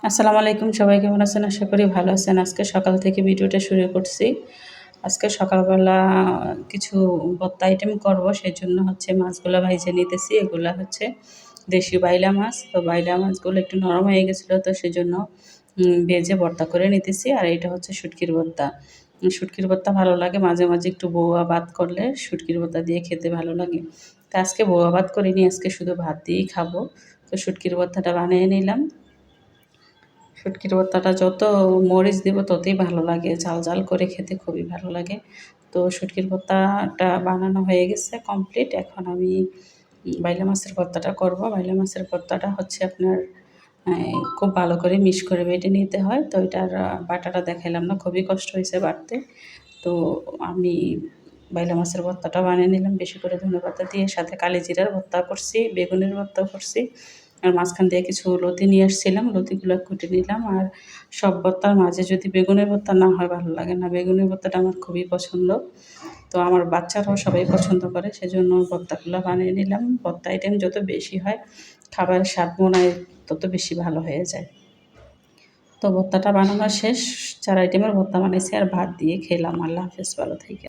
আসসালামু আলাইকুম, সবাই কেমন আছেন? আশা করি ভালো আছেন। আজকে সকাল থেকে ভিডিওটা শুরু করছি। আজকে সকালবেলা কিছু ভর্তা আইটেম করব, সেজন্য হচ্ছে মাছগুলা ভাইজে নিতেছি। এগুলা হচ্ছে দেশি বাইলা মাছ। তো বাইলা মাছগুলো একটু নরম হয়ে গেছিলো, তো সেজন্য ভেজে ভর্তা করে নিতেছি। আর এটা হচ্ছে শুটকির ভর্তা। শুটকির ভর্তা ভালো লাগে, মাঝে মাঝে একটু বউয়া ভাত করলে শুটকির ভর্তা দিয়ে খেতে ভালো লাগে। তো আজকে বউয়া ভাত করিনি, আজকে শুধু ভাত দিয়েই খাবো। তো শুটকির ভর্তাটা বানিয়ে নিলাম। শুটকির ভর্তাটা যত মরিচ দিব ততই ভালো লাগে, ঝাল ঝাল করে খেতে খুবই ভালো লাগে। তো শুটকির ভর্তাটা বানানো হয়ে গেছে কমপ্লিট। এখন আমি বাইলা মাছের ভর্তাটা করব। বাইলা মাছের ভর্তাটা হচ্ছে আপনার খুব ভালো করে মিক্স করে বেটে নিতে হয়। তো এটার বাটাটা দেখাইলাম না, খুবই কষ্ট হয়েছে বাটতে। তো আমি বাইলা মাছের ভর্তাটা বানিয়ে নিলাম বেশি করে ধনেপাতা দিয়ে, সাথে কালিজিরার ভর্তা করছি, বেগুনের ভর্তা করছি। আর মাঝখান দিয়ে কিছু লতি নিয়ে আসছিলাম, লতিগুলো কুটে নিলাম। আর সব ভর্তার মাঝে যদি বেগুনের ভর্তা না হয় ভালো লাগে না, বেগুনের ভর্তাটা আমার খুবই পছন্দ। তো আমার বাচ্চারাও সবাই পছন্দ করে, সেজন্য ভর্তাগুলো বানিয়ে নিলাম। ভর্তা আইটেম যত বেশি হয় খাবারের স্বাদ মনে হয় তত বেশি ভালো হয়ে যায়। তো ভর্তাটা বানানো শেষ, 4 আইটেমের ভর্তা বানাইছি আর ভাত দিয়ে খেলাম। আল্লাহ হাফেজ, ভালো থাকেন।